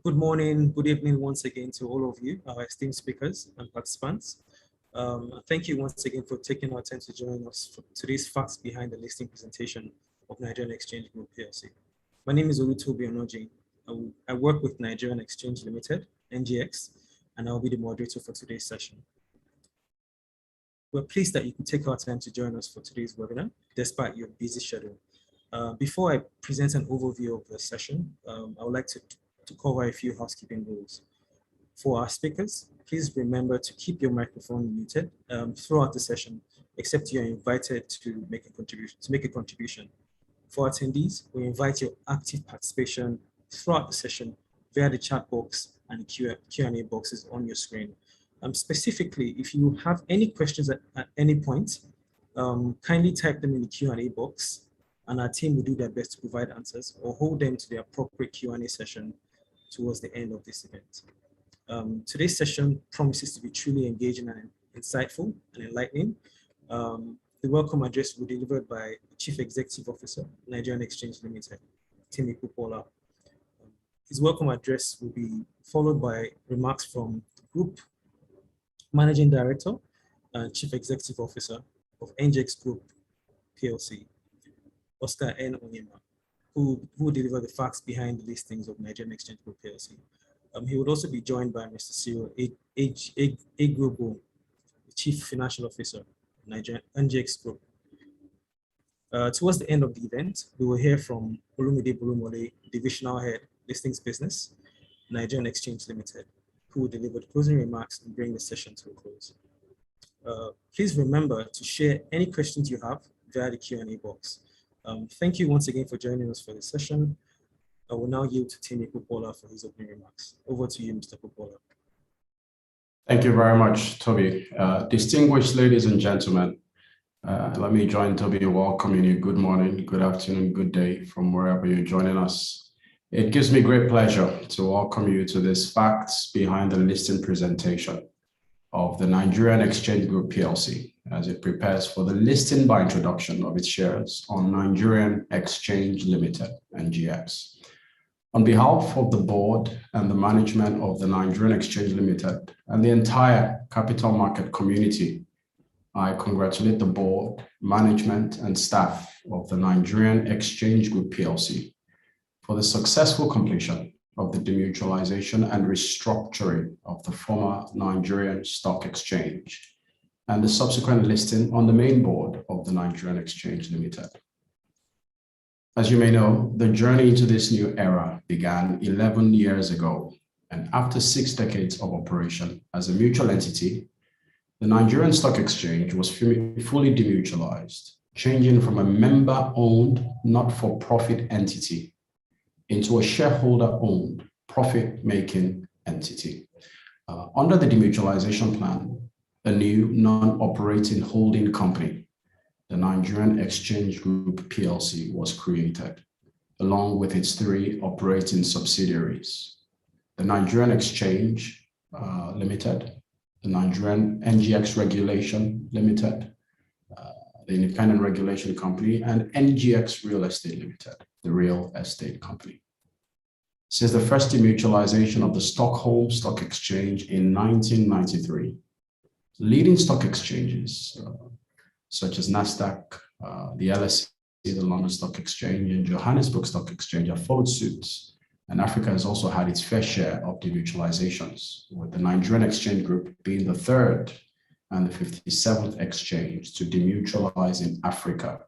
Good morning, good evening once again to all of you, our esteemed speakers and participants. Thank you once again for taking our time to join us for today's facts behind the listing presentation of Nigerian Exchange Group PLC. My name is Olutobi Onoji. I work with Nigerian Exchange Limited, NGX, and I'll be the moderator for today's session. We're pleased that you can take our time to join us for today's webinar, despite your busy schedule. Before I present an overview of the session, I would like to cover a few housekeeping rules. For our speakers, please remember to keep your microphone muted throughout the session, except you're invited to make a contribution. For attendees, we invite your active participation throughout the session via the chat box and the Q&A boxes on your screen. Specifically, if you have any questions at any point, kindly type them in the Q&A box, and our team will do their best to provide answers or hold them to the appropriate Q&A session towards the end of this event. Today's session promises to be truly engaging and insightful and enlightening. The welcome address will be delivered by the Chief Executive Officer, Nigerian Exchange Limited, Timi Pupola. His welcome address will be followed by remarks from Group Managing Director and Chief Executive Officer of NGX Group PLC, Oscar N. Onyema, who will deliver the facts behind the listings of Nigerian Exchange Group PLC. He would also be joined by Mr. Cyril Egrubo, the Chief Financial Officer of Nigerian NGX Group. Towards the end of the event, we will hear from Olumide Bolumole, Divisional Head, Listings Business, Nigerian Exchange Limited, who will deliver the closing remarks and bring the session to a close. Please remember to share any questions you have via the Q&A box. Thank you once again for joining us for this session. I will now yield to Timi Pupola for his opening remarks. Over to you, Mr. Pupola. Thank you very much, Toby. Distinguished ladies and gentlemen, let me join Toby in welcoming you. Good morning, good afternoon, good day from wherever you're joining us. It gives me great pleasure to welcome you to this facts behind the listing presentation of the Nigerian Exchange Group PLC as it prepares for the listing by introduction of its shares on Nigerian Exchange Limited, NGX. On behalf of the board and the management of the Nigerian Exchange Limited and the entire capital market community, I congratulate the board, management, and staff of the Nigerian Exchange Group PLC for the successful completion of the demutualization and restructuring of the former Nigerian Stock Exchange and the subsequent listing on the main board of the Nigerian Exchange Limited. As you may know, the journey into this new era began 11 years ago, and after 6 decades of operation as a mutual entity, the Nigerian Stock Exchange was fully demutualized, changing from a member-owned, not-for-profit entity into a shareholder-owned, profit-making entity. Under the demutualization plan, a new non-operating holding company, the Nigerian Exchange Group PLC, was created, along with its 3 operating subsidiaries: the Nigerian Exchange Limited, the Nigerian NGX Regulation Limited, the Independent Regulation Company, and NGX Real Estate Limited, the Real Estate Company. Since the first demutualization of the Stockholm Stock Exchange in 1993, leading stock exchanges such as NASDAQ, the LSE, the London Stock Exchange, and Johannesburg Stock Exchange have followed suit, and Africa has also had its fair share of demutualizations, with the Nigerian Exchange Group being the 3rd and the 57th exchange to demutualize in Africa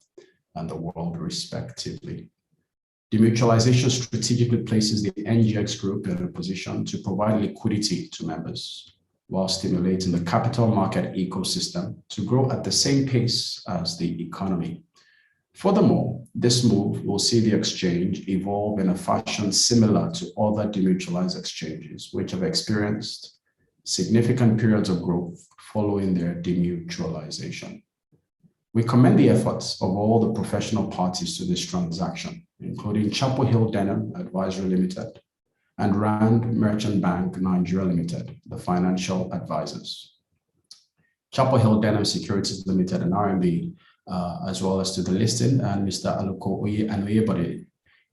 and the world, respectively. Demutualization strategically places the NGX Group in a position to provide liquidity to members, while stimulating the capital market ecosystem to grow at the same pace as the economy. Furthermore, this move will see the exchange evolve in a fashion similar to other demutualized exchanges, which have experienced significant periods of growth following their demutualization. We commend the efforts of all the professional parties to this transaction, including Chapel Hill Denham Advisory Limited, and Rand Merchant Bank Nigeria Limited, the financial advisors. Chapel Hill Denham Securities Limited and RMB, as well as to the listing, and Mr. Aluko Oyebode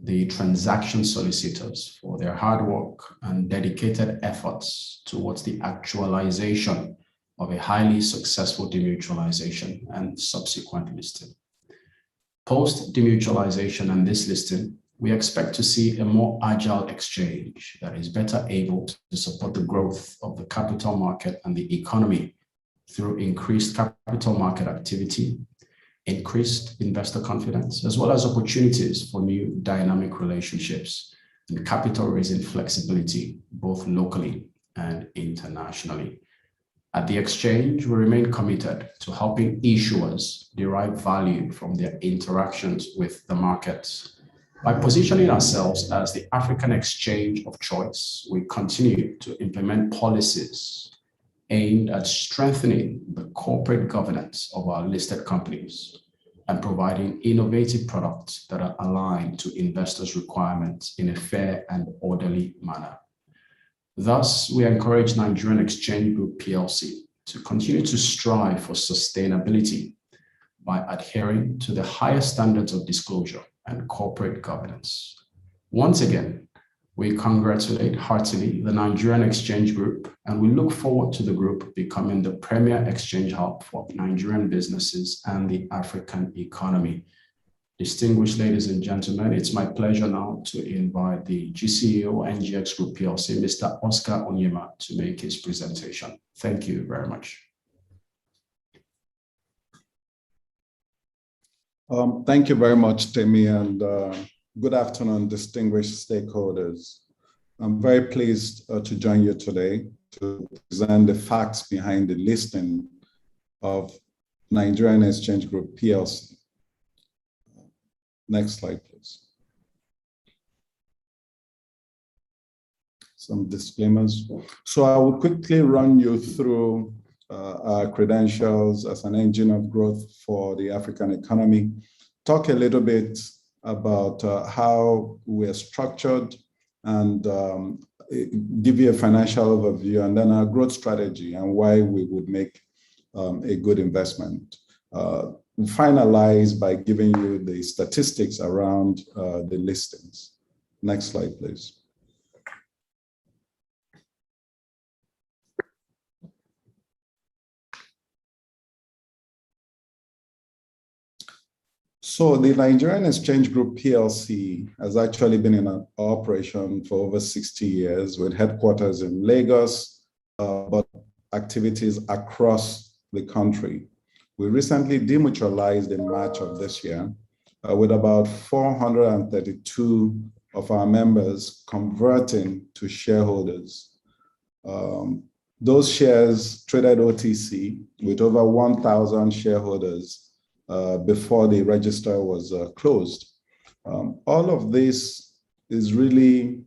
the transaction solicitors for their hard work and dedicated efforts towards the actualization of a highly successful demutualization and subsequent listing. Post-demutualization and this listing, we expect to see a more agile exchange that is better able to support the growth of the capital market and the economy through increased capital market activity, increased investor confidence, as well as opportunities for new dynamic relationships and capital raising flexibility, both locally and internationally. At the exchange, we remain committed to helping issuers derive value from their interactions with the markets. By positioning ourselves as the African exchange of choice, we continue to implement policies aimed at strengthening the corporate governance of our listed companies and providing innovative products that are aligned to investors' requirements in a fair and orderly manner. Thus, we encourage Nigerian Exchange Group PLC to continue to strive for sustainability by adhering to the highest standards of disclosure and corporate governance. Once again, we congratulate heartily the Nigerian Exchange Group, and we look forward to the group becoming the premier exchange hub for Nigerian businesses and the African economy. Distinguished ladies and gentlemen, it's my pleasure now to invite the GCEO NGX Group PLC, Mr. Oscar Onyema, to make his presentation. Thank you very much. Thank you very much, Temi, and good afternoon, distinguished stakeholders. I'm very pleased to join you today to present the facts behind the listing of Nigerian Exchange Group PLC. Next slide, please. Some disclaimers. So I will quickly run you through our credentials as an engine of growth for the African economy, talk a little bit about how we're structured, and give you a financial overview, and then our growth strategy and why we would make a good investment. Finalize by giving you the statistics around the listings. Next slide, please. So the Nigerian Exchange Group PLC has actually been in operation for over 60 years with headquarters in Lagos, but activities across the country. We recently demutualized in March of this year with about 432 of our members converting to shareholders. Those shares traded OTC with over 1,000 shareholders before the register was closed. All of this is really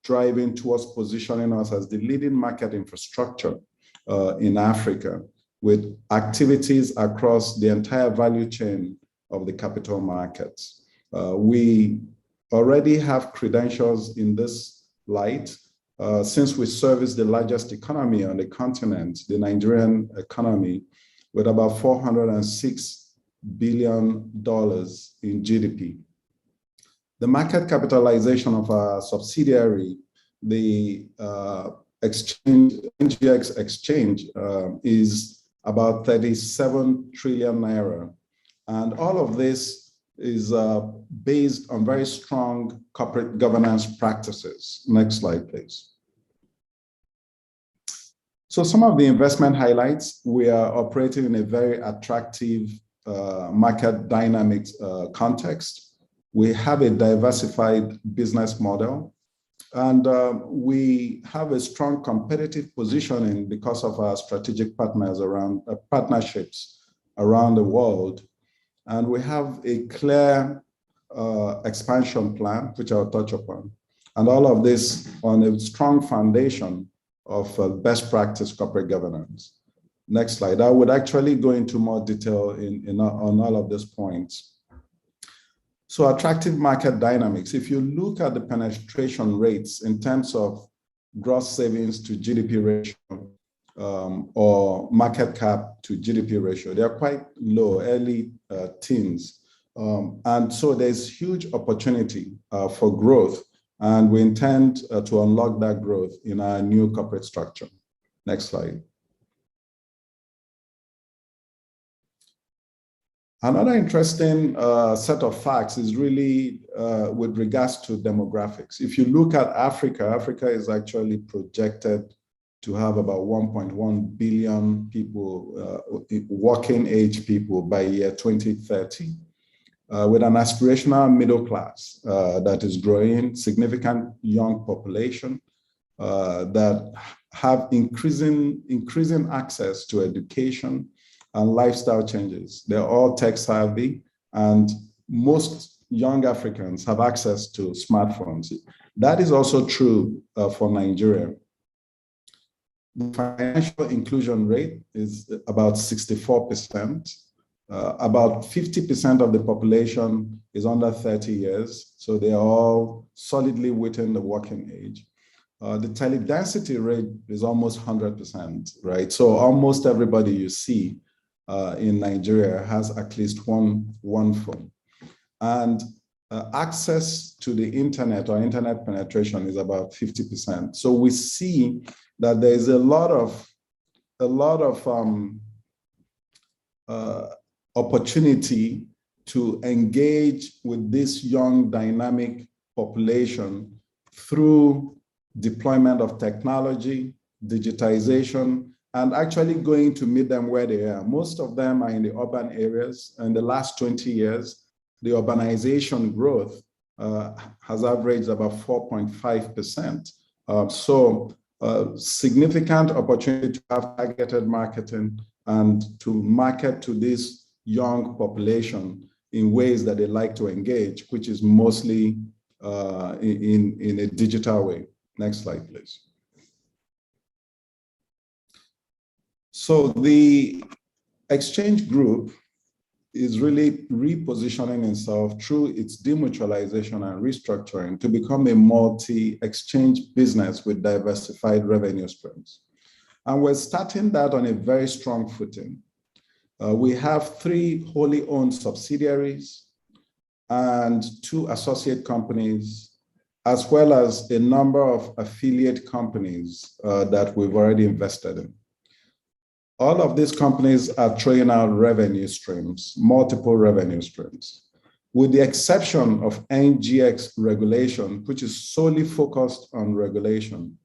driving towards positioning us as the leading market infrastructure in Africa, with activities across the entire value chain of the capital markets. We already have credentials in this light since we service the largest economy on the continent, the Nigerian economy, with about $406 billion in GDP. The market capitalization of our subsidiary, the NGX exchange, is about 37 trillion naira. And all of this is based on very strong corporate governance practices. Next slide, please. So some of the investment highlights: we are operating in a very attractive market dynamics context. We have a diversified business model, and we have a strong competitive positioning because of our strategic partnerships around the world. And we have a clear expansion plan, which I'll touch upon. And all of this on a strong foundation of best practice corporate governance. Next slide. I would actually go into more detail on all of these points. So attractive market dynamics. If you look at the penetration rates in terms of gross savings to GDP ratio or market cap to GDP ratio, they are quite low, early teens. And so there's huge opportunity for growth, and we intend to unlock that growth in our new corporate structure. Next slide. Another interesting set of facts is really with regards to demographics. If you look at Africa, Africa is actually projected to have about 1.1 billion people, working age people by year 2030, with an aspirational middle class that is growing, significant young population that have increasing access to education and lifestyle changes. They're all tech savvy, and most young Africans have access to smartphones. That is also true for Nigeria. The financial inclusion rate is about 64%. About 50% of the population is under 30 years, so they are all solidly within the working age. The teledensity rate is almost 100%, right? So almost everybody you see in Nigeria has at least one phone. And access to the internet or internet penetration is about 50%. So we see that there is a lot of opportunity to engage with this young dynamic population through deployment of technology, digitization, and actually going to meet them where they are. Most of them are in the urban areas. In the last 20 years, the urbanization growth has averaged about 4.5%. So significant opportunity to have targeted marketing and to market to this young population in ways that they like to engage, which is mostly in a digital way. Next slide, please. So the exchange group is really repositioning itself through its demutualization and restructuring to become a multi-exchange business with diversified revenue streams. And we're starting that on a very strong footing. We have 3 wholly owned subsidiaries and 2 associate companies, as well as a number of affiliate companies that we've already invested in. All of these companies are throwing out revenue streams, multiple revenue streams, with the exception of NGX regulation, which is solely focused on regulation.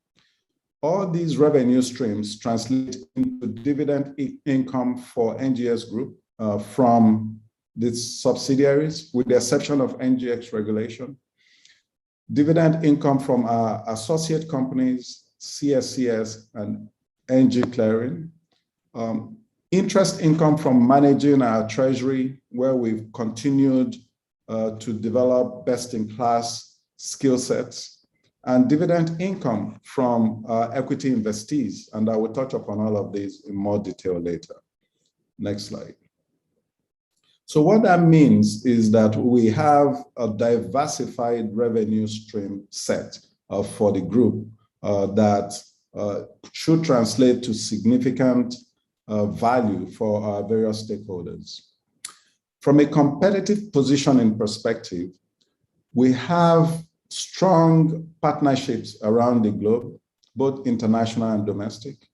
All these revenue streams translate into dividend income for NGX Group from its subsidiaries, with the exception of NGX regulation. Dividend income from our associate companies, CSCS and NG Clearing. Interest income from managing our treasury, where we've continued to develop best-in-class skill sets, and dividend income from equity investees. And I will touch upon all of these in more detail later. Next slide. So what that means is that we have a diversified revenue stream set for the group that should translate to significant value for our various stakeholders. From a competitive positioning perspective, we have strong partnerships around the globe, both international and domestic,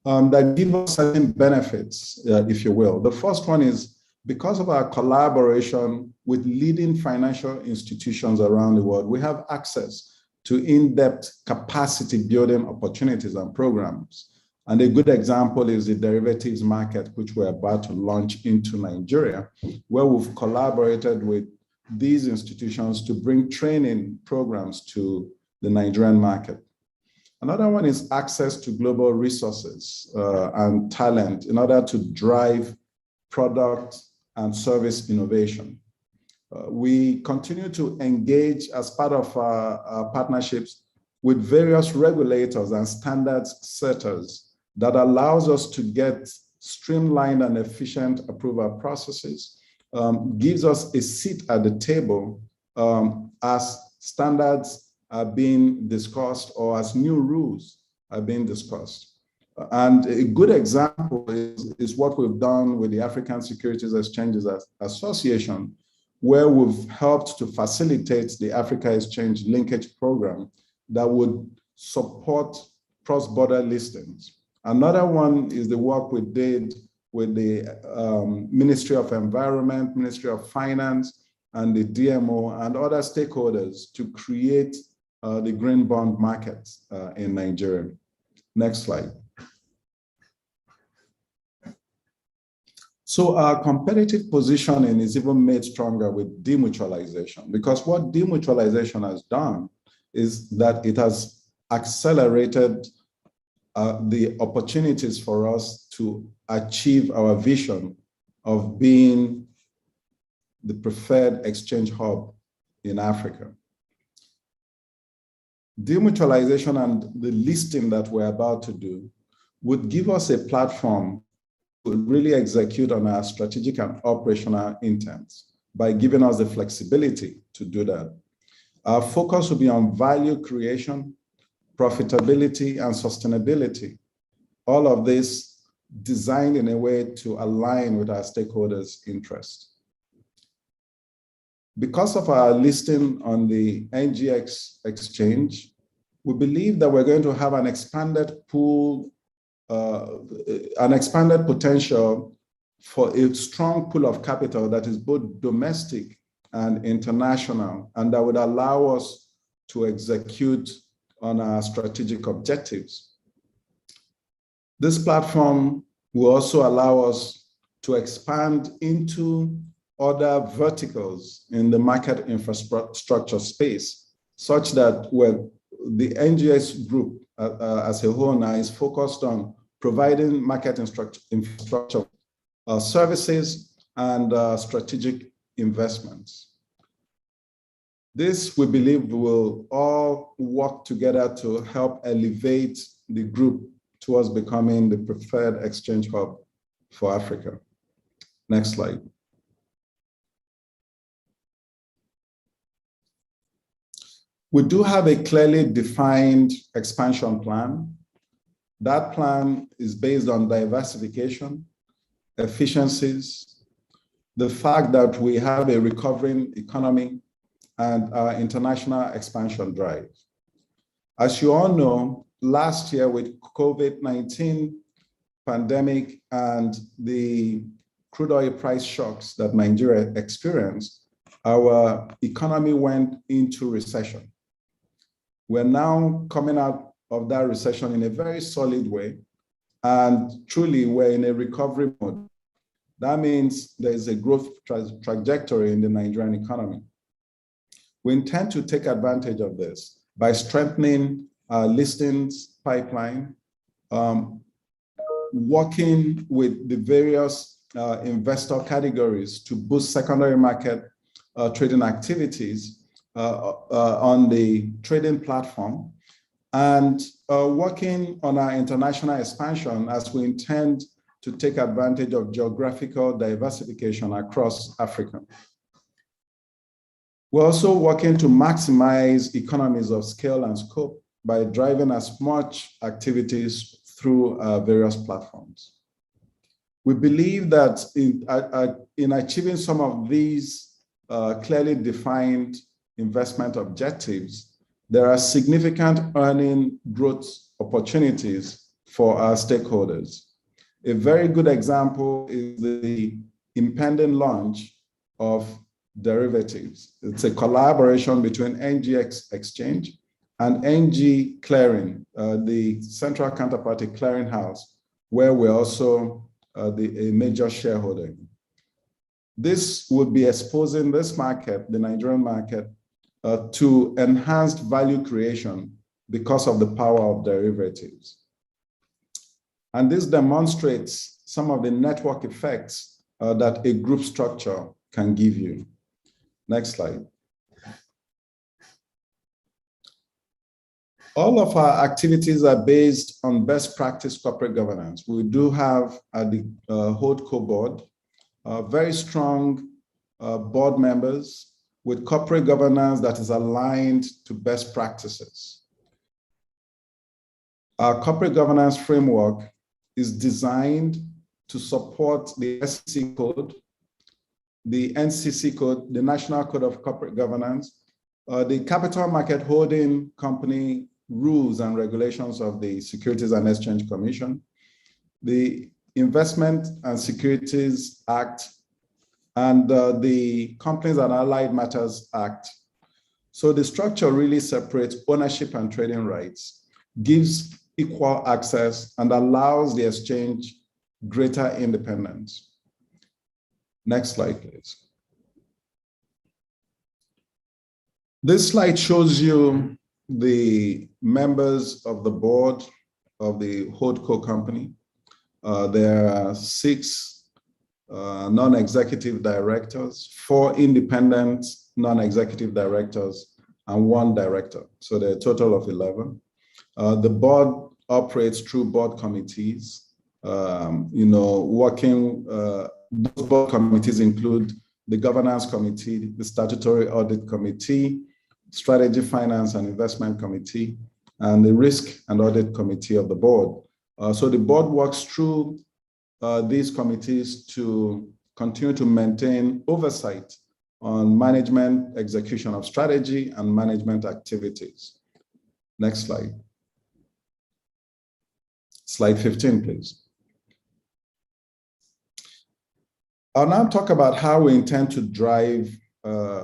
that give us certain benefits, if you will. The first one is because of our collaboration with leading financial institutions around the world, we have access to in-depth capacity building opportunities and programs. And a good example is the derivatives market, which we're about to launch into Nigeria, where we've collaborated with these institutions to bring training programs to the Nigerian market. Another one is access to global resources and talent in order to drive product and service innovation. We continue to engage as part of our partnerships with various regulators and standards setters that allows us to get streamlined and efficient approval processes, gives us a seat at the table as standards are being discussed or as new rules are being discussed. And a good example is what we've done with the African Securities Exchanges Association, where we've helped to facilitate the Africa Exchange linkage program that would support cross-border listings. Another one is the work we did with the Ministry of Environment, Ministry of Finance, and the DMO and other stakeholders to create the green bond market in Nigeria. Next slide. So our competitive positioning is even made stronger with demutualization, because what demutualization has done is that it has accelerated the opportunities for us to achieve our vision of being the preferred exchange hub in Africa. Demutualization and the listing that we're about to do would give us a platform to really execute on our strategic and operational intents by giving us the flexibility to do that. Our focus will be on value creation, profitability, and sustainability. All of this designed in a way to align with our stakeholders' interests. Because of our listing on the NGX exchange, we believe that we're going to have an expanded pool, an expanded potential for a strong pool of capital that is both domestic and international, and that would allow us to execute on our strategic objectives. This platform will also allow us to expand into other verticals in the market infrastructure space, such that the NGX group as a whole now is focused on providing market infrastructure services and strategic investments. This, we believe, will all work together to help elevate the group towards becoming the preferred exchange hub for Africa. Next slide. We do have a clearly defined expansion plan. That plan is based on diversification, efficiencies, the fact that we have a recovering economy, and our international expansion drive. As you all know, last year with COVID-19 pandemic and the crude oil price shocks that Nigeria experienced, our economy went into recession. We're now coming out of that recession in a very solid way, and truly we're in a recovery mode. That means there's a growth trajectory in the Nigerian economy. We intend to take advantage of this by strengthening our listings pipeline, working with the various investor categories to boost secondary market trading activities on the trading platform, and working on our international expansion as we intend to take advantage of geographical diversification across Africa. We're also working to maximize economies of scale and scope by driving as much activities through various platforms. We believe that in achieving some of these clearly defined investment objectives, there are significant earning growth opportunities for our stakeholders. A very good example is the impending launch of derivatives. It's a collaboration between NGX Exchange and NG Clearing, the central counterparty clearing house, where we're also a major shareholder. This would be exposing this market, the Nigerian market, to enhanced value creation because of the power of derivatives. And this demonstrates some of the network effects that a group structure can give you. Next slide. All of our activities are based on best practice corporate governance. We do have at the RELCO board very strong board members with corporate governance that is aligned to best practices. Our corporate governance framework is designed to support the SEC code, the NCC code, the National Code of Corporate Governance, the Capital Market Holding Company rules and regulations of the Securities and Exchange Commission, the Investment and Securities Act, and the Companies and Allied Matters Act. So the structure really separates ownership and trading rights, gives equal access, and allows the exchange greater independence. Next slide, please. This slide shows you the members of the board of the RELCO company. There are 6 non-executive directors, 4 independent non-executive directors, and 1 director. So there are a total of 11. The board operates through board committees. Those board committees include the governance committee, the statutory audit committee, strategy, finance, and investment committee, and the risk and audit committee of the board. So the board works through these committees to continue to maintain oversight on management, execution of strategy, and management activities. Next slide. Slide 15, please. I'll now talk about how we intend to drive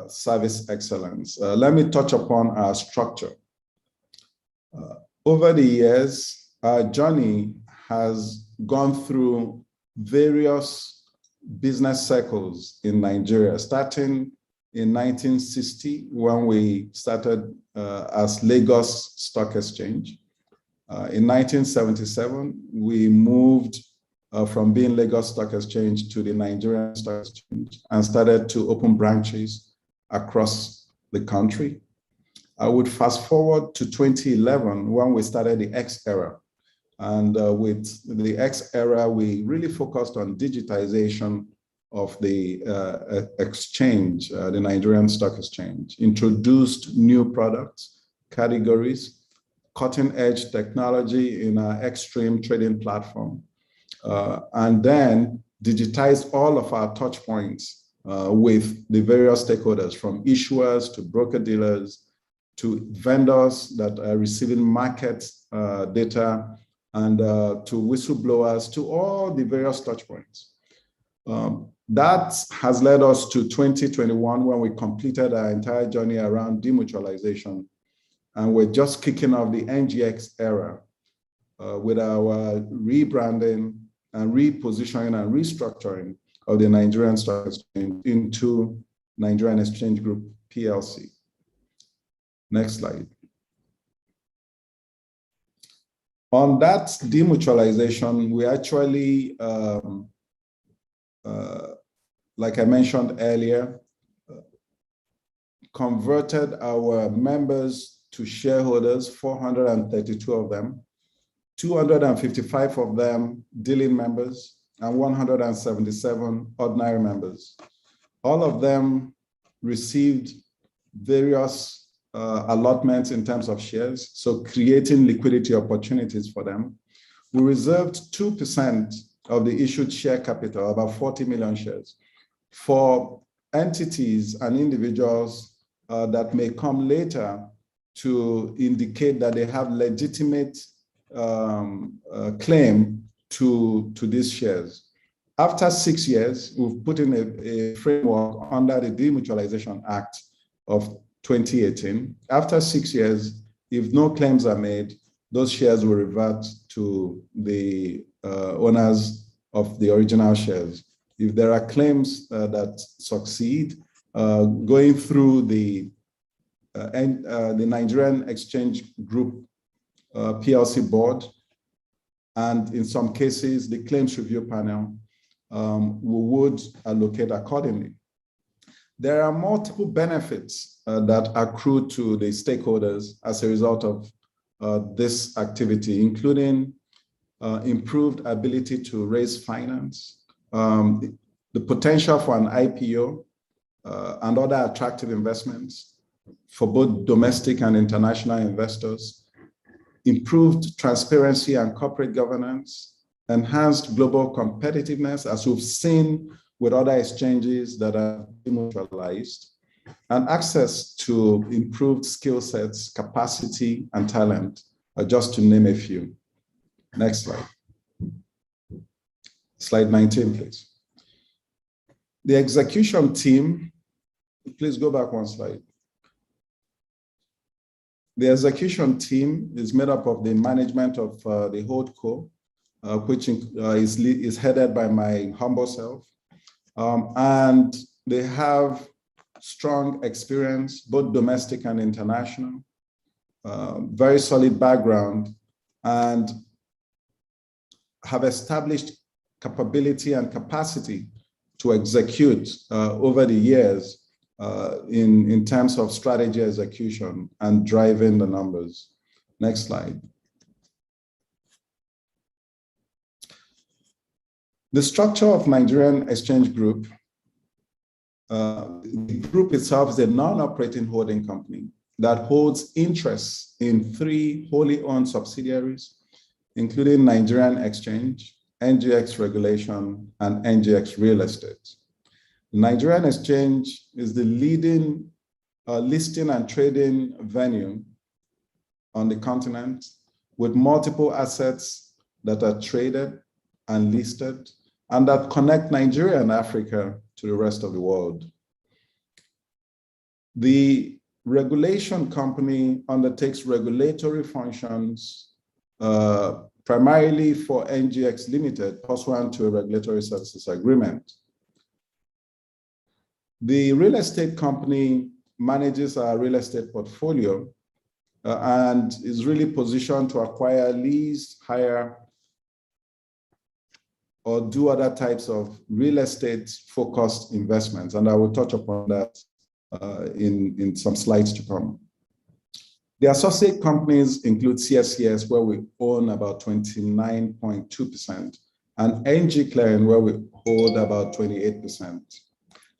service excellence. Let me touch upon our structure. Over the years, our journey has gone through various business cycles in Nigeria, starting in 1960 when we started as Lagos Stock Exchange. In 1977, we moved from being Lagos Stock Exchange to the Nigerian Stock Exchange and started to open branches across the country. I would fast forward to 2011 when we started the X era. And with the X era, we really focused on digitization of the exchange, the Nigerian Stock Exchange, introduced new products, categories, cutting-edge technology in our Extreme trading platform, and then digitized all of our touch points with the various stakeholders, from issuers to broker-dealers to vendors that are receiving market data, and to whistleblowers, to all the various touch points. That has led us to 2021 when we completed our entire journey around demutualization. And we're just kicking off the NGX era with our rebranding and repositioning and restructuring of the Nigerian Stock Exchange into Nigerian Exchange Group PLC. Next slide. On that demutualization, we actually, like I mentioned earlier, converted our members to shareholders, 432 of them, 255 of them dealing members, and 177 ordinary members. All of them received various allotments in terms of shares, so creating liquidity opportunities for them. We reserved 2% of the issued share capital, about 40 million shares, for entities and individuals that may come later to indicate that they have legitimate claim to these shares. After 6 years, we've put in a framework under the Demutualization Act of 2018. After 6 years, if no claims are made, those shares will revert to the owners of the original shares. If there are claims that succeed, going through the Nigerian Exchange Group PLC board, and in some cases, the claims review panel, we would allocate accordingly. There are multiple benefits that accrue to the stakeholders as a result of this activity, including improved ability to raise finance, the potential for an IPO and other attractive investments for both domestic and international investors, improved transparency and corporate governance, enhanced global competitiveness, as we've seen with other exchanges that are demutualized, and access to improved skill sets, capacity, and talent, just to name a few. Next slide. Slide 19, please. The execution team, please go back one slide. The execution team is made up of the management of the RELCO, which is headed by my humble self. And they have strong experience, both domestic and international, very solid background, and have established capability and capacity to execute over the years in terms of strategy execution and driving the numbers. Next slide. The structure of Nigerian Exchange Group, the group itself is a non-operating holding company that holds interests in 3 wholly owned subsidiaries, including Nigerian Exchange, NGX Regulation, and NGX Real Estate. The Nigerian Exchange is the leading listing and trading venue on the continent, with multiple assets that are traded and listed and that connect Nigeria and Africa to the rest of the world. The regulation company undertakes regulatory functions primarily for NGX Limited, pursuant to a regulatory services agreement. The real estate company manages our real estate portfolio and is really positioned to acquire, lease, hire, or do other types of real estate focused investments. And I will touch upon that in some slides to come. The associate companies include CSCS, where we own about 29.2%, and NG Clearing, where we hold about 28%.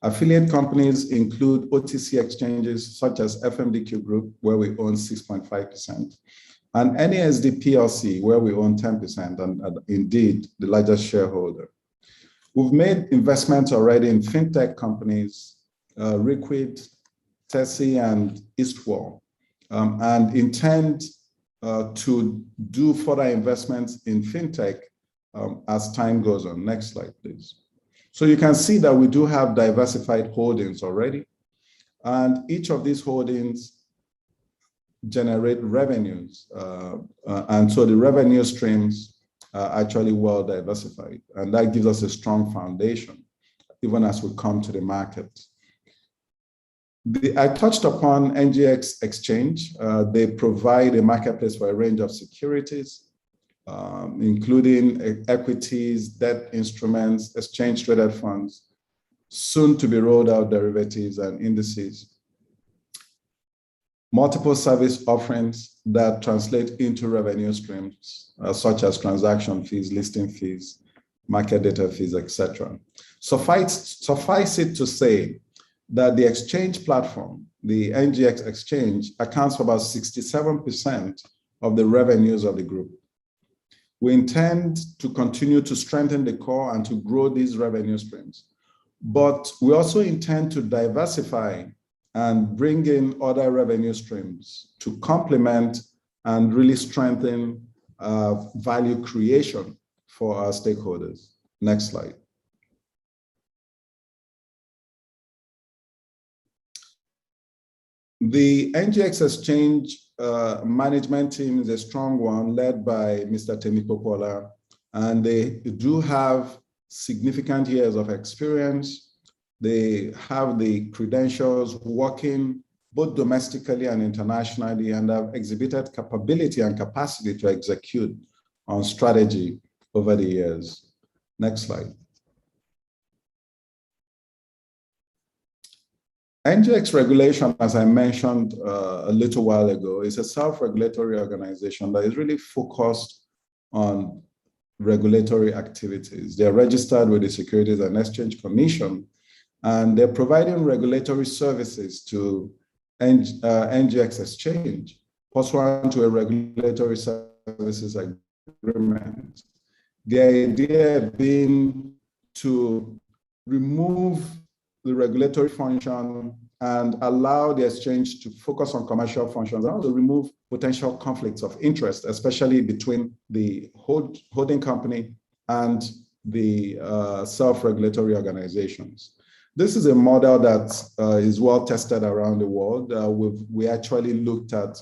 Affiliate companies include OTC exchanges such as FMDQ Group, where we own 6.5%, and NASD PLC, where we own 10%, and indeed the largest shareholder. We've made investments already in fintech companies, Liquid, Tessie, and Eastwall, and intend to do further investments in fintech as time goes on. Next slide, please. So you can see that we do have diversified holdings already, and each of these holdings generate revenues. And so the revenue streams are actually well diversified, and that gives us a strong foundation, even as we come to the market. I touched upon NGX Exchange. They provide a marketplace for a range of securities, including equities, debt instruments, exchange-traded funds, soon to be rolled out derivatives and indices. Multiple service offerings that translate into revenue streams, such as transaction fees, listing fees, market data fees, etc. Suffice it to say that the exchange platform, the NGX Exchange, accounts for about 67% of the revenues of the group. We intend to continue to strengthen the core and to grow these revenue streams, but we also intend to diversify and bring in other revenue streams to complement and really strengthen value creation for our stakeholders. Next slide. The NGX Exchange management team is a strong one, led by Mr. Temi Popola, and they do have significant years of experience. They have the credentials working both domestically and internationally, and have exhibited capability and capacity to execute on strategy over the years. Next slide. NGX Regulation, as I mentioned a little while ago, is a self-regulatory organization that is really focused on regulatory activities. They're registered with the Securities and Exchange Commission, and they're providing regulatory services to NGX Exchange pursuant to a regulatory services agreement. The idea being to remove the regulatory function and allow the exchange to focus on commercial functions, and also remove potential conflicts of interest, especially between the holding company and the self-regulatory organizations. This is a model that is well tested around the world. We actually looked at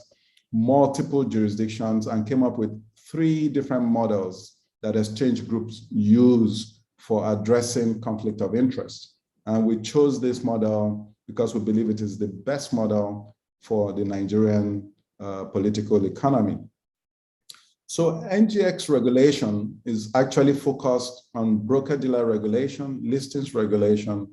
multiple jurisdictions and came up with 3 different models that exchange groups use for addressing conflict of interest. And we chose this model because we believe it is the best model for the Nigerian political economy. So NGX regulation is actually focused on broker-dealer regulation, listings regulation,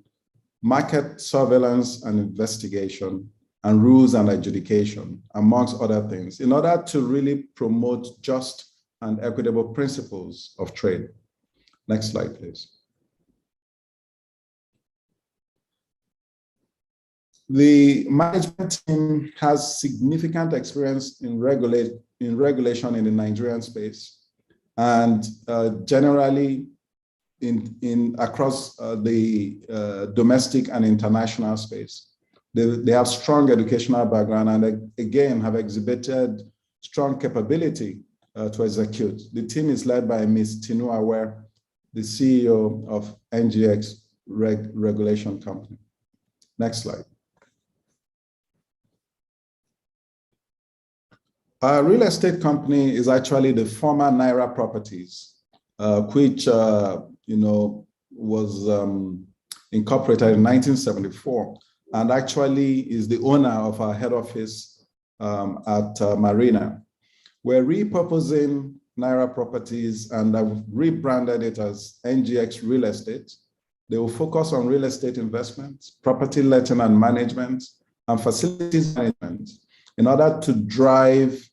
market surveillance and investigation, and rules and adjudication, amongst other things, in order to really promote just and equitable principles of trade. Next slide, please. The management team has significant experience in regulation in the Nigerian space, and generally across the domestic and international space. They have strong educational background and again have exhibited strong capability to execute. The team is led by Ms. Tinu Aware, the CEO of NGX Regulation Company. Next slide. Our real estate company is actually the former Naira Properties, which was incorporated in 1974, and actually is the owner of our head office at Marina. We're repurposing Naira Properties and have rebranded it as NGX Real Estate. They will focus on real estate investments, property letting and management, and facilities management in order to drive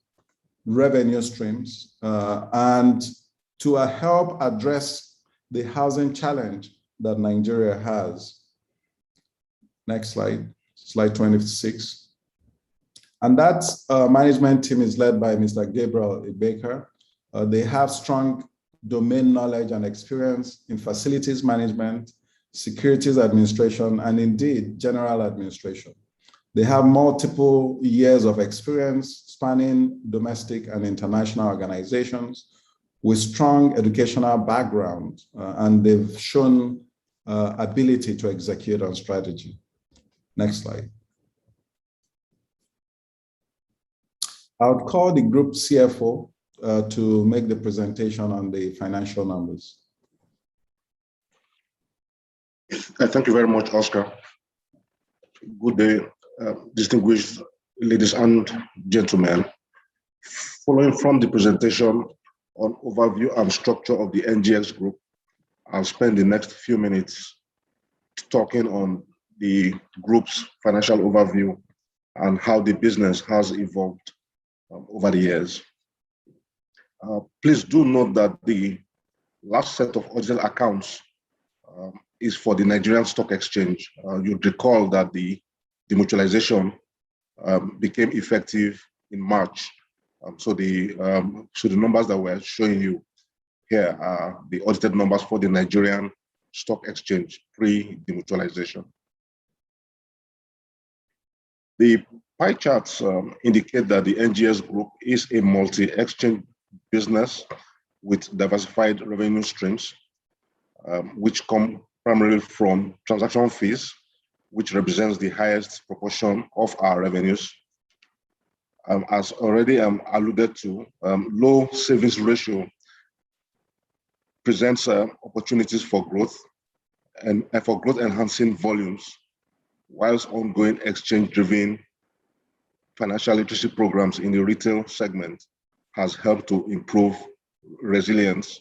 revenue streams and to help address the housing challenge that Nigeria has. Next slide, slide 26. And that management team is led by Mr. Gabriel Baker. They have strong domain knowledge and experience in facilities management, securities administration, and indeed general administration. They have multiple years of experience spanning domestic and international organizations with strong educational background, and they've shown ability to execute on strategy. Next slide. I would call the group CFO to make the presentation on the financial numbers. Thank you very much, Oscar. Good day, distinguished ladies and gentlemen. Following from the presentation on overview and structure of the NGX group, I'll spend the next few minutes talking on the group's financial overview and how the business has evolved over the years. Please do note that the last set of audited accounts is for the Nigerian Stock Exchange. You'd recall that the demutualization became effective in March. So the numbers that we're showing you here are the audited numbers for the Nigerian Stock Exchange pre-demutualization. The pie charts indicate that the NGS group is a multi-exchange business with diversified revenue streams, which come primarily from transaction fees, which represents the highest proportion of our revenues. As already alluded to, low savings ratio presents opportunities for growth and for growth enhancing volumes, whilst ongoing exchange-driven financial literacy programs in the retail segment has helped to improve resilience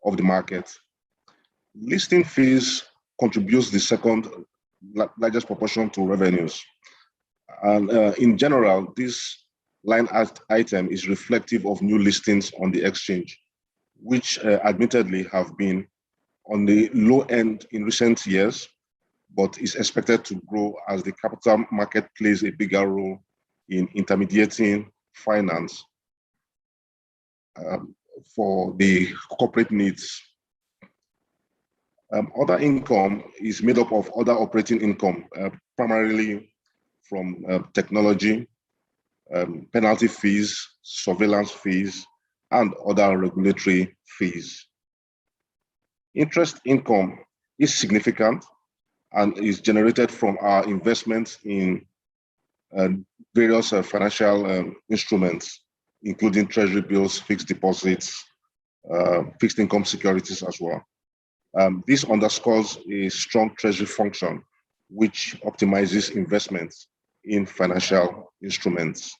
of the market. Listing fees contributes the second largest proportion to revenues. And in general, this line item is reflective of new listings on the exchange, which admittedly have been on the low end in recent years, but is expected to grow as the capital market plays a bigger role in intermediating finance for the corporate needs. Other income is made up of other operating income, primarily from technology, penalty fees, surveillance fees, and other regulatory fees. Interest income is significant and is generated from our investments in various financial instruments, including treasury bills, fixed deposits, fixed income securities as well. This underscores a strong treasury function, which optimizes investments in financial instruments.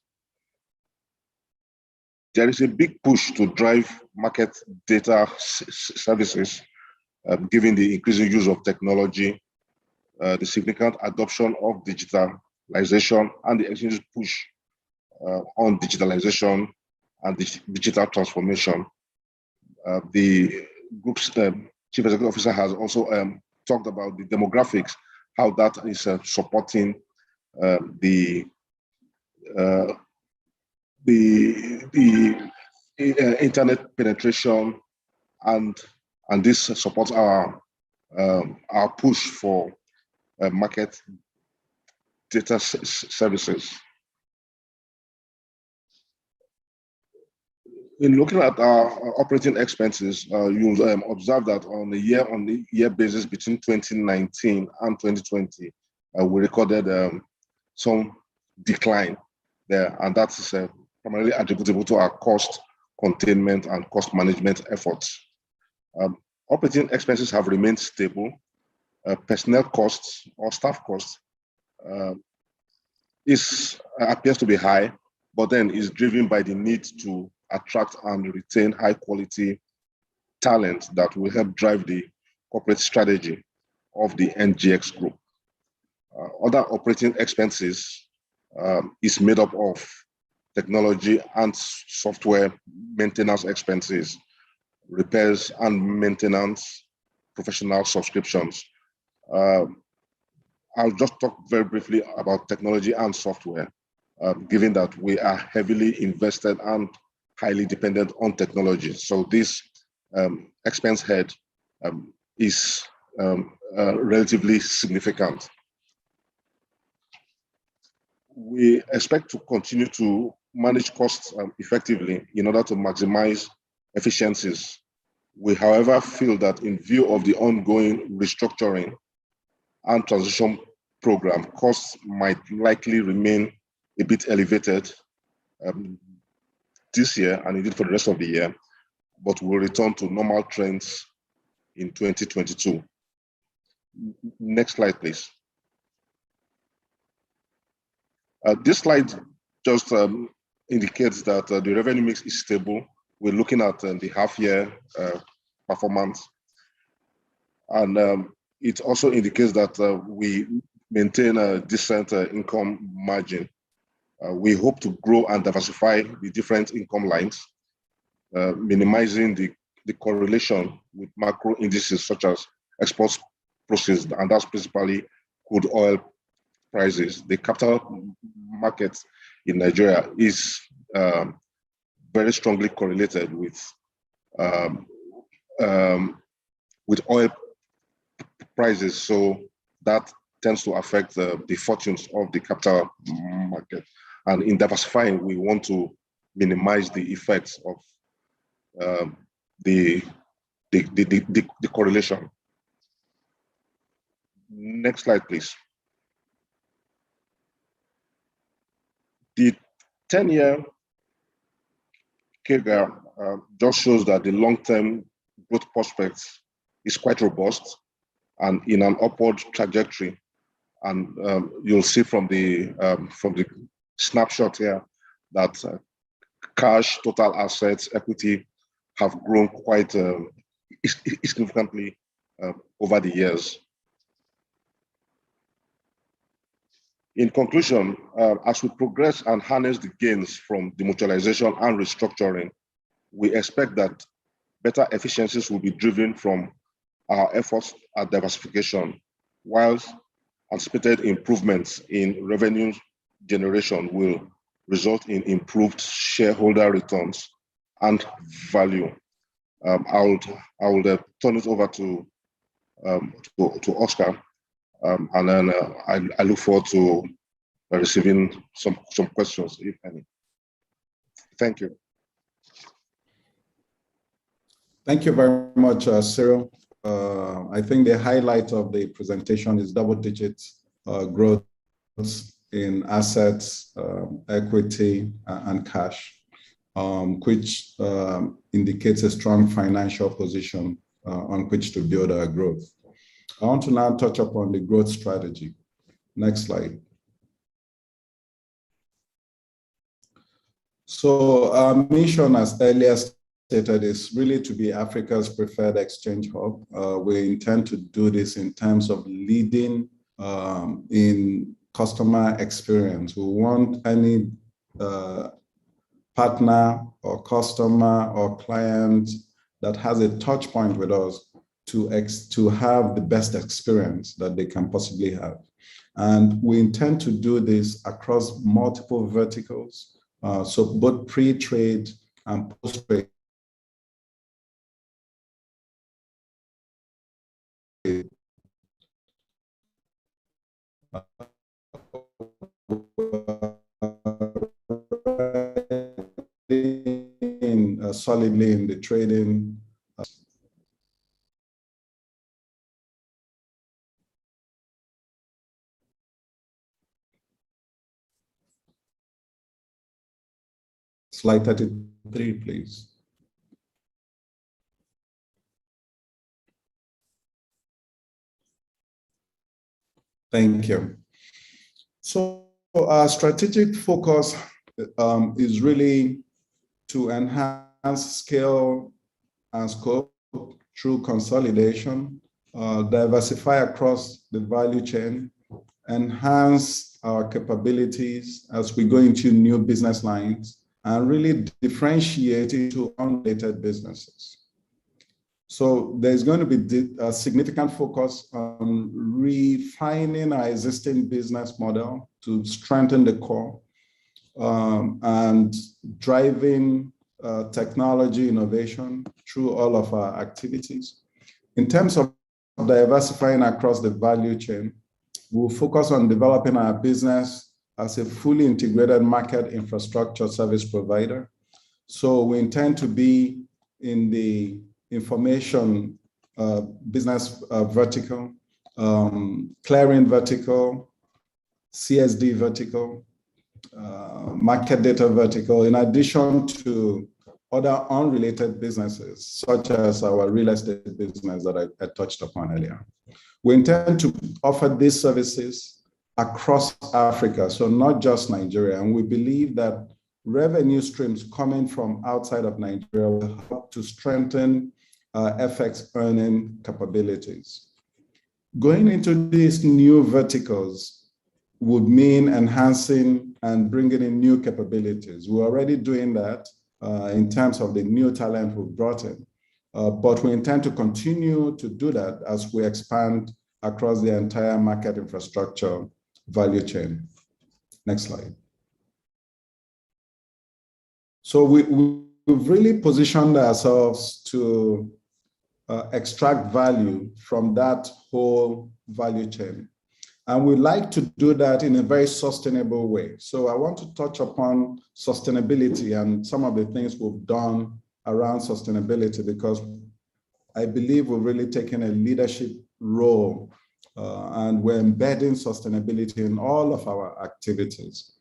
There is a big push to drive market data services, given the increasing use of technology, the significant adoption of digitalization, and the exchange's push on digitalization and digital transformation. The group's chief executive officer has also talked about the demographics, how that is supporting the internet penetration, and this supports our push for market data services. In looking at our operating expenses, you'll observe that on a year-on-year basis between 2019 and 2020, we recorded some decline there, and that is primarily attributable to our cost containment and cost management efforts. Operating expenses have remained stable. Personnel costs or staff costs appears to be high, but then is driven by the need to attract and retain high quality talent that will help drive the corporate strategy of the NGX group. Other operating expenses is made up of technology and software maintenance expenses, repairs and maintenance, professional subscriptions. I'll just talk very briefly about technology and software, given that we are heavily invested and highly dependent on technology. So this expense head is relatively significant. We expect to continue to manage costs effectively in order to maximize efficiencies. We, however, feel that in view of the ongoing restructuring and transition program, costs might likely remain a bit elevated this year and indeed for the rest of the year, but will return to normal trends in 2022. Next slide, please. This slide just indicates that the revenue mix is stable. We're looking at the half-year performance, and it also indicates that we maintain a decent income margin. We hope to grow and diversify the different income lines, minimizing the correlation with macro indices such as exports processed, and that's principally crude oil prices. The capital market in Nigeria is very strongly correlated with oil prices, so that tends to affect the fortunes of the capital market. And in diversifying, we want to minimize the effects of the correlation. Next slide, please. The 10-year CAGR just shows that the long-term growth prospects is quite robust and in an upward trajectory. And you'll see from the snapshot here that cash, total assets, equity have grown quite significantly over the years. In conclusion, as we progress and harness the gains from demutualization and restructuring, we expect that better efficiencies will be driven from our efforts at diversification, whilst anticipated improvements in revenue generation will result in improved shareholder returns and value. I would turn it over to to Oscar, and then I look forward to receiving some questions, if any. Thank you. Thank you very much, Cyril. I think the highlight of the presentation is double-digit growth in assets, equity, and cash, which indicates a strong financial position on which to build our growth. I want to now touch upon the growth strategy. Next slide. So our mission, as earlier stated, is really to be Africa's preferred exchange hub. We intend to do this in terms of leading in customer experience. We want any partner or customer or client that has a touch point with us to have the best experience that they can possibly have. And we intend to do this across multiple verticals. So both pre-trade and post-trade. Solidly in the trading. Slide 33, please. Thank you. So our strategic focus is really to enhance scale and scope through consolidation, diversify across the value chain, enhance our capabilities as we go into new business lines, and really differentiate into unrelated businesses. So there's going to be a significant focus on refining our existing business model to strengthen the core and driving technology innovation through all of our activities. In terms of diversifying across the value chain, we'll focus on developing our business as a fully integrated market infrastructure service provider. So we intend to be in the information business vertical, clearing vertical, CSD vertical, market data vertical, in addition to other unrelated businesses, such as our real estate business that I touched upon earlier. We intend to offer these services across Africa, so not just Nigeria. And we believe that revenue streams coming from outside of Nigeria will help to strengthen FX earning capabilities. Going into these new verticals would mean enhancing and bringing in new capabilities. We're already doing that in terms of the new talent we've brought in, but we intend to continue to do that as we expand across the entire market infrastructure value chain. Next slide. So we've really positioned ourselves to extract value from that whole value chain. And we like to do that in a very sustainable way. So I want to touch upon sustainability and some of the things we've done around sustainability, because I believe we're really taking a leadership role and we're embedding sustainability in all of our activities.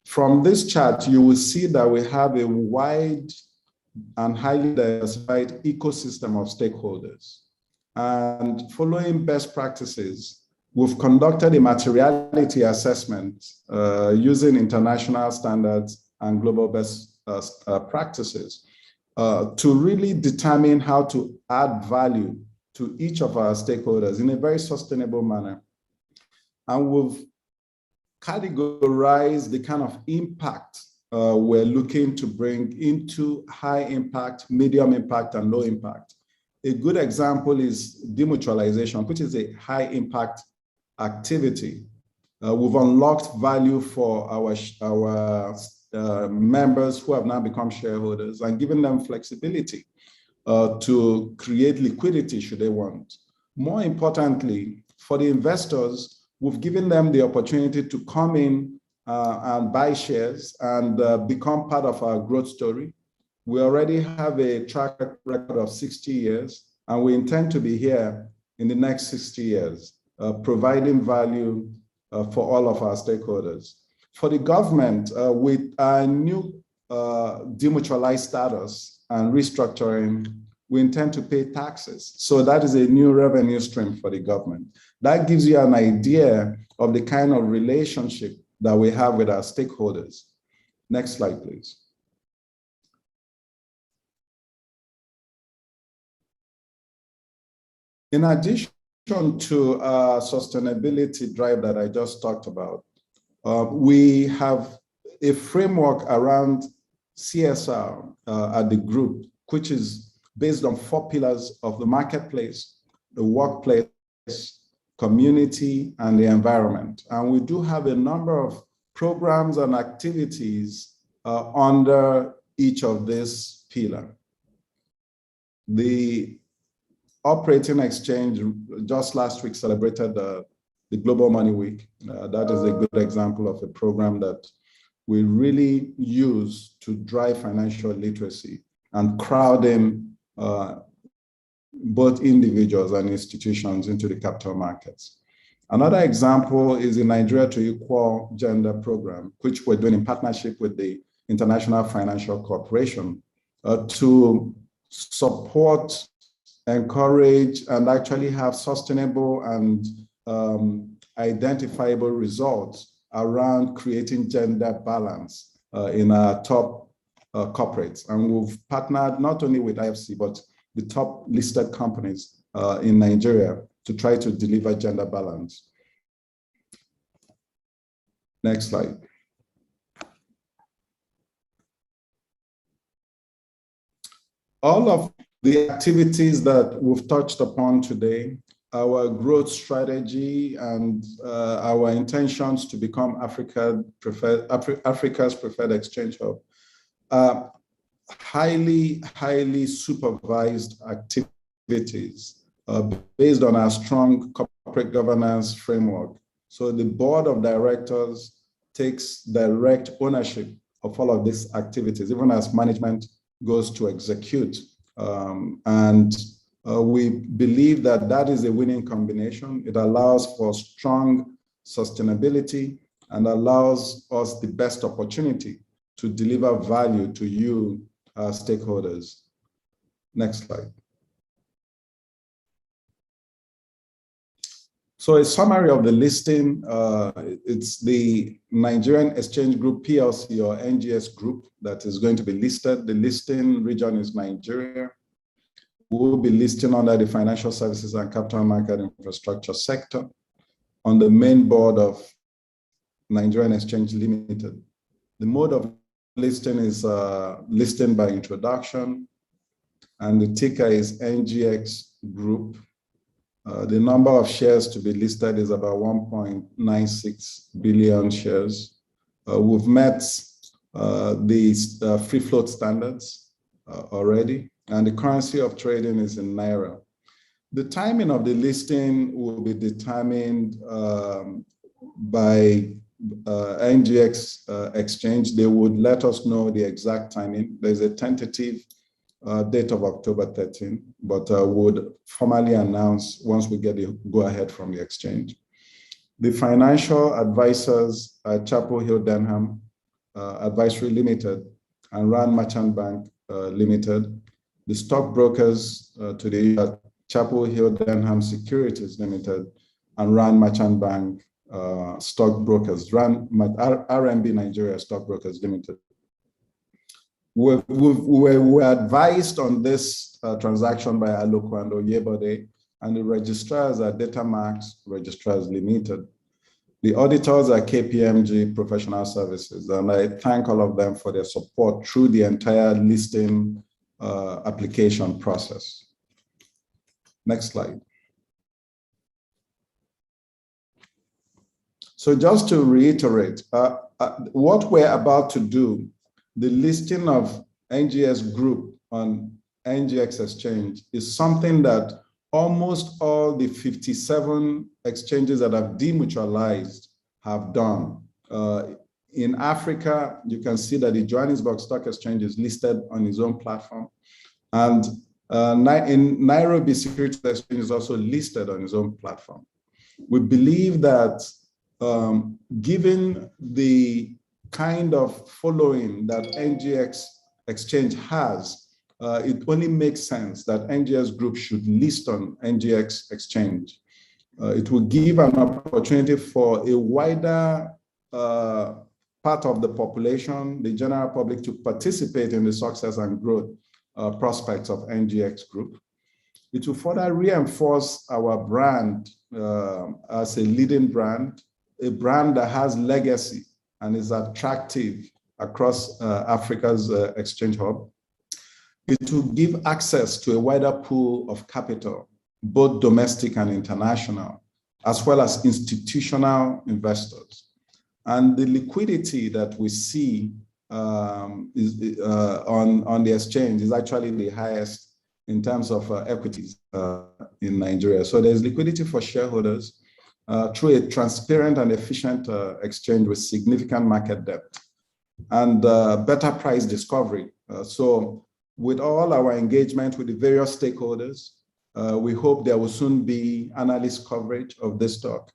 From this chart, you will see that we have a wide and highly diversified ecosystem of stakeholders. And following best practices, we've conducted a materiality assessment using international standards and global best practices to really determine how to add value to each of our stakeholders in a very sustainable manner. And we've categorized the kind of impact we're looking to bring into high impact, medium impact, and low impact. A good example is demutualization, which is a high impact activity. We've unlocked value for our members who have now become shareholders and given them flexibility to create liquidity should they want. More importantly, for the investors, we've given them the opportunity to come in and buy shares and become part of our growth story. We already have a track record of 60 years, and we intend to be here in the next 60 years, providing value for all of our stakeholders. For the government, with our new demutualized status and restructuring, we intend to pay taxes. So that is a new revenue stream for the government. That gives you an idea of the kind of relationship that we have with our stakeholders. Next slide, please. In addition to sustainability drive that I just talked about, we have a framework around CSR at the group, which is based on 4 pillars of the marketplace, the workplace, community, and the environment. And we do have a number of programs and activities under each of these pillars. The operating exchange just last week celebrated the Global Money Week. That is a good example of a program that we really use to drive financial literacy and crowd in both individuals and institutions into the capital markets. Another example is the Nigeria to Equal Gender program, which we're doing in partnership with the International Financial Corporation to support, encourage, and actually have sustainable and identifiable results around creating gender balance in our top corporates. And we've partnered not only with IFC, but the top listed companies in Nigeria to try to deliver gender balance. Next slide. All of the activities that we've touched upon today, our growth strategy and our intentions to become Africa's preferred exchange hub, highly supervised activities based on our strong corporate governance framework. So the board of directors takes direct ownership of all of these activities, even as management goes to execute. We believe that that is a winning combination. It allows for strong sustainability and allows us the best opportunity to deliver value to you, our stakeholders. Next slide. So a summary of the listing, it's the Nigerian Exchange Group PLC or NGX Group that is going to be listed. The listing region is Nigeria. We will be listing under the Financial Services and Capital Market Infrastructure sector on the main board of Nigerian Exchange Limited. The mode of listing is listing by introduction, and the ticker is NGX Group. The number of shares to be listed is about 1.96 billion shares. We've met the free float standards already, and the currency of trading is in Naira. The timing of the listing will be determined by NGX Exchange. They would let us know the exact timing. There's a tentative date of October 13, but would formally announce once we get the go-ahead from the exchange. The financial advisors are Chapel Hill Denham Advisory Limited and Rand Merchant Bank Limited. The stockbrokers today are Chapel Hill Denham Securities Limited and Rand Merchant Bank stockbrokers, RMB Nigeria Stockbrokers Limited. We were advised on this transaction by RELCO and Oyebode, and the registrars are DataMax Registrars Limited. The auditors are KPMG Professional Services, and I thank all of them for their support through the entire listing application process. Next slide. So just to reiterate, what we're about to do, the listing of NGX Group on NGX Exchange is something that almost all the 57 exchanges that have demutualized have done. In Africa, you can see that the Johannesburg Stock Exchange is listed on its own platform. And in Nairobi, Securities Exchange is also listed on its own platform. We believe that given the kind of following that NGX Exchange has, it only makes sense that NGX Group should list on NGX Exchange. It will give an opportunity for a wider part of the population, the general public, to participate in the success and growth prospects of NGX Group. It will further reinforce our brand as a leading brand, a brand that has legacy and is attractive across Africa's exchange hub. It will give access to a wider pool of capital, both domestic and international, as well as institutional investors. And the liquidity that we see on the exchange is actually the highest in terms of equities in Nigeria. So there's liquidity for shareholders through a transparent and efficient exchange with significant market depth and better price discovery. So with all our engagement with the various stakeholders, we hope there will soon be analyst coverage of this stock.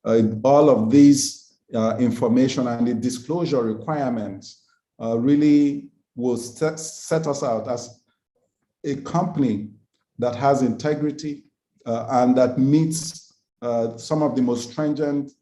All of these information and the disclosure requirements really will set us out as a company that has integrity and that meets some of the most stringent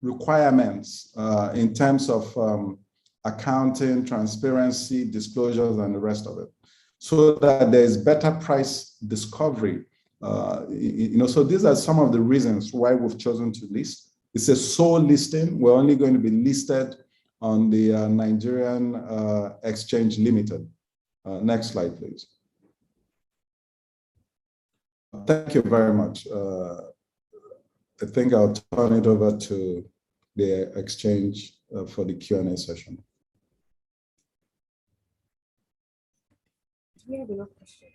requirements in terms of accounting, transparency, disclosures, and the rest of it, so that there is better price discovery. So these are some of the reasons why we've chosen to list. It's a sole listing. We're only going to be listed on the Nigerian Exchange Limited. Next slide, please. Thank you very much. I think I'll turn it over to the exchange for the Q&A session. Do we have enough questions?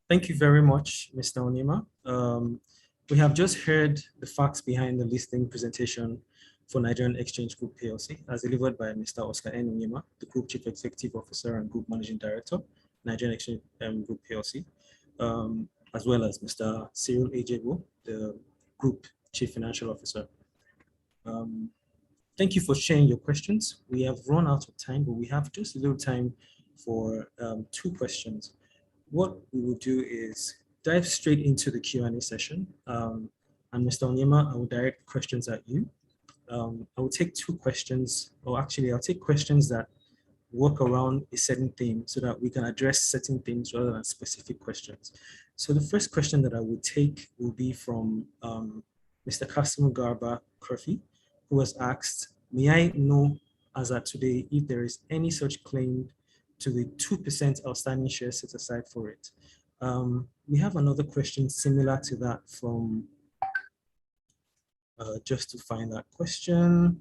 Thank you very much, Mr. Onyema. We have just heard the facts behind the listing presentation for Nigerian Exchange Group PLC, as delivered by Mr. Oscar N. Onyema, the Group Chief Executive Officer and Group Managing Director, Nigerian Exchange Group PLC, as well as Mr. Cyril Ejebo, the Group Chief Financial Officer. Thank you for sharing your questions. We have run out of time, but we have just a little time for 2 questions. What we will do is dive straight into the Q&A session. And Mr. Onyema, I will direct questions at you. I will take 2 questions, or actually I'll take questions that work around a certain theme so that we can address certain things rather than specific questions. So the first question that I will take will be from Mr. Kasim Garba Kurfi, who has asked, may I know as at today if there is any such claim to the 2% outstanding shares set aside for it? We have another question similar to that from, just to find that question.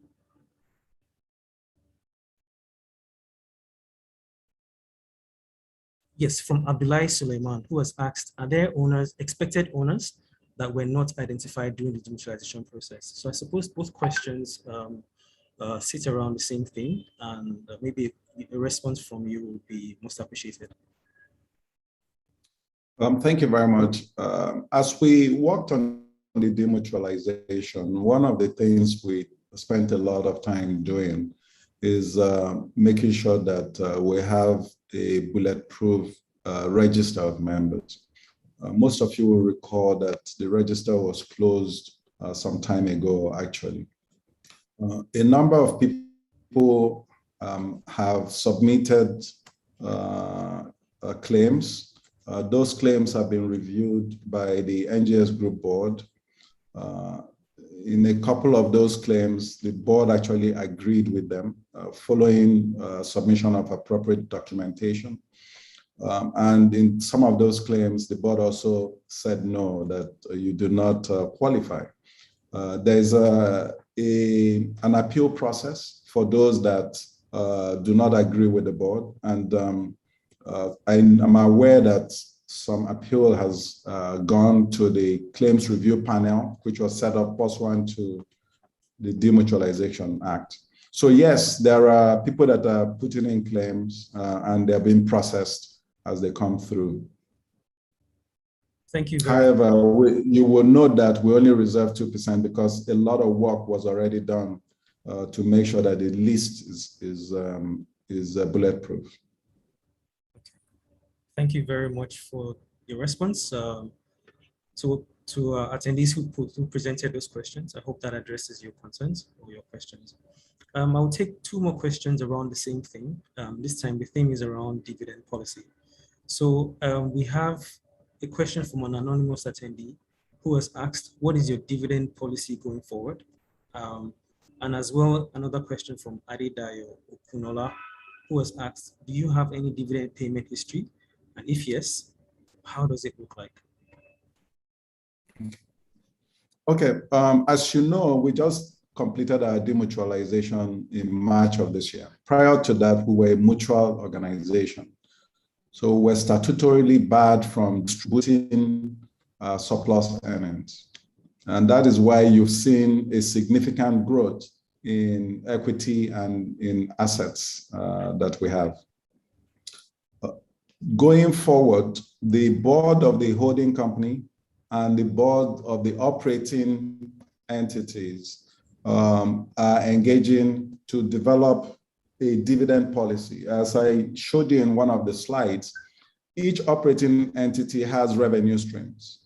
Yes, from Abdullahi Suleiman, who has asked, are there owners, expected owners that were not identified during the demutualization process? So I suppose both questions sit around the same thing, and maybe a response from you would be most appreciated. Thank you very much. As we worked on the demutualization, one of the things we spent a lot of time doing is making sure that we have a bulletproof register of members. Most of you will recall that the register was closed some time ago, actually. A number of people have submitted claims. Those claims have been reviewed by the NGX Group board. In a couple of those claims, the board actually agreed with them following submission of appropriate documentation. And in some of those claims, the board also said no, that you do not qualify. There's an appeal process for those that do not agree with the board. And I'm aware that some appeal has gone to the claims review panel, which was set up pursuant to the Demutualization Act. So yes, there are people that are putting in claims and they're being processed as they come through. Thank you very much. However, you will note that we only reserve 2% because a lot of work was already done to make sure that the list is bulletproof. Okay. Thank you very much for your response. To attendees who presented those questions, I hope that addresses your concerns or your questions. I'll take two more questions around the same thing. This time the theme is around dividend policy. So we have a question from an anonymous attendee who has asked, what is your dividend policy going forward? And as well, another question from Adedayo Okunola, who has asked, do you have any dividend payment history? And if yes, how does it look like? Okay, as you know, we just completed our demutualization in March of this year. Prior to that, we were a mutual organization. So we're statutorily barred from distributing surplus earnings. And that is why you've seen a significant growth in equity and in assets that we have. Going forward, the board of the holding company and the board of the operating entities are engaging to develop a dividend policy. As I showed you in one of the slides, each operating entity has revenue streams,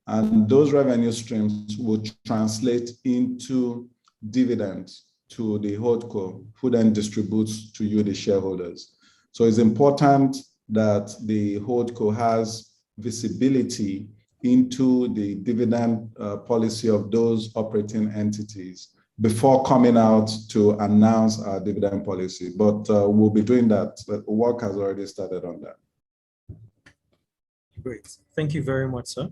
and those revenue streams will translate into dividends to the HoldCo, who then distributes to you, the shareholders. So it's important that the HoldCo has visibility into the dividend policy of those operating entities before coming out to announce our dividend policy. But we'll be doing that. The work has already started on that. Great. Thank you very much, sir.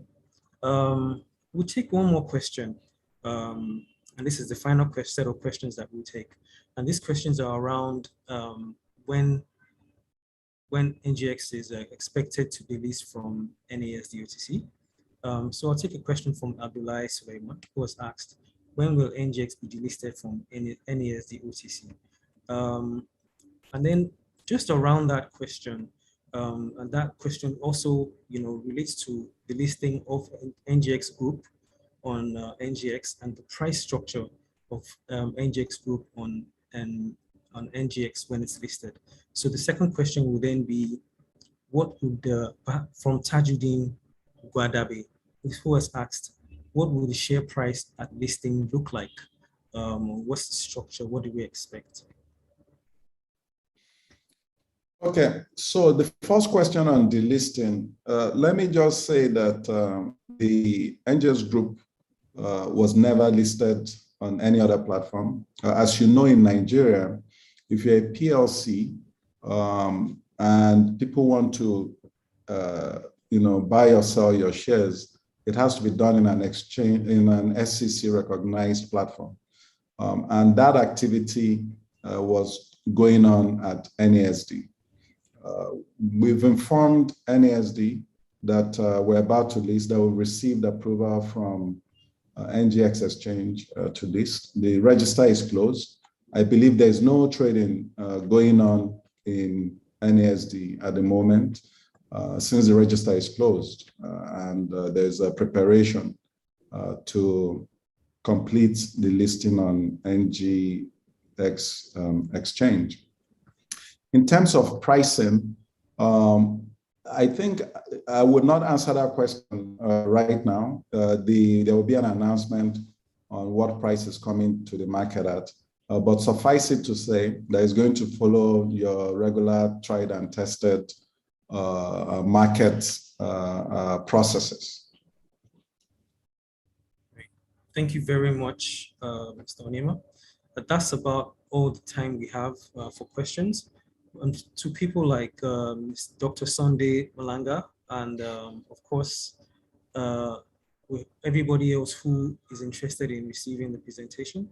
We'll take one more question. And this is the final set of questions that we'll take. And these questions are around when NGX is expected to be released from NASD OTC. So I'll take a question from Abdullah Suleiman, who was asked, when will NGX be delisted from NASD OTC? And then just around that question, and that question also, relates to the listing of NGX Group on NGX and the price structure of NGX Group on NGX when it's listed. So the second question would then be, what would from Tajuddin Guadabe, who has asked, what will the share price at listing look like? What's the structure? What do we expect? Okay, so the first question on delisting, let me just say that the NGX Group was never listed on any other platform. As you know, in Nigeria, if you're a PLC and people want to buy or sell your shares, it has to be done in an exchange, in an SEC recognized platform. And that activity was going on at NASD. We've informed NASD that we're about to list, that we received approval from NGX exchange to list. The register is closed. I believe there's no trading going on in NASD at the moment since the register is closed, and there's a preparation to complete the listing on NGX exchange. In terms of pricing, I think I would not answer that question right now. There will be an announcement on what price is coming to the market at, but suffice it to say that it's going to follow your regular tried and tested market processes. Thank you very much, Mr. Onyema. That's about all the time we have for questions. To people like Dr. Sunday Malanga and of course with everybody else who is interested in receiving the presentation,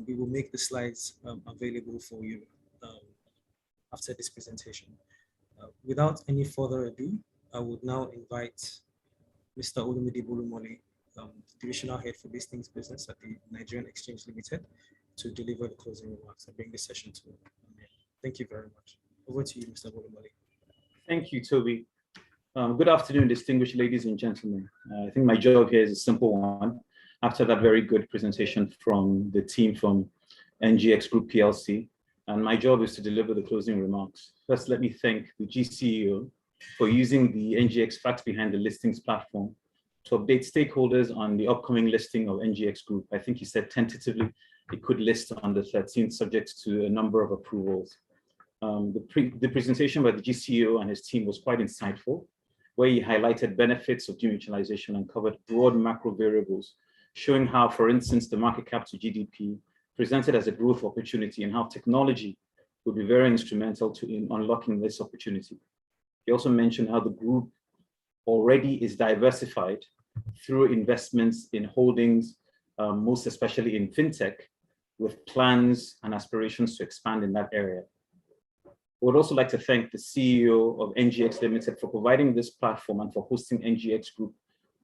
we will make the slides available for you after this presentation. Without any further ado, I would now invite Mr. Olumide Bolumole, Divisional Head for Listings Business at the Nigerian Exchange Limited, to deliver the closing remarks and bring the session to an end. Thank you very much. Over to you, Mr. Bolumole. Thank you, Toby. Good afternoon, distinguished ladies and gentlemen. I think my job here is a simple one. After that very good presentation from the team from NGX Group PLC, and my job is to deliver the closing remarks. First, let me thank the GCEO for using the NGX Facts Behind the Listings platform to update stakeholders on the upcoming listing of NGX Group. I think he said tentatively it could list on the 13th, subject to a number of approvals. The presentation by the GCEO and his team was quite insightful, where he highlighted benefits of demutualization and covered broad macro variables, showing how, for instance, the market cap to GDP presented as a growth opportunity and how technology would be very instrumental in unlocking this opportunity. He also mentioned how the group already is diversified through investments in holdings, most especially in fintech, with plans and aspirations to expand in that area. I would also like to thank the CEO of NGX Limited for providing this platform and for hosting NGX Group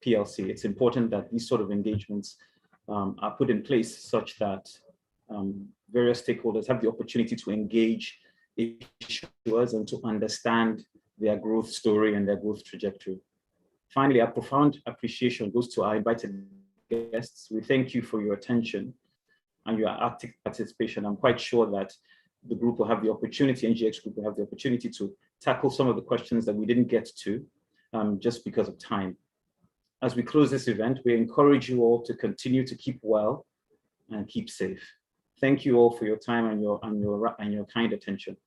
PLC. It's important that these sort of engagements are put in place such that various stakeholders have the opportunity to engage issuers and to understand their growth story and their growth trajectory. Finally, a profound appreciation goes to our invited guests. We thank you for your attention and your active participation. I'm quite sure that the group will have the opportunity, NGX Group will have the opportunity to tackle some of the questions that we didn't get to just because of time. As we close this event, we encourage you all to continue to keep well and keep safe. Thank you all for your time and your kind attention.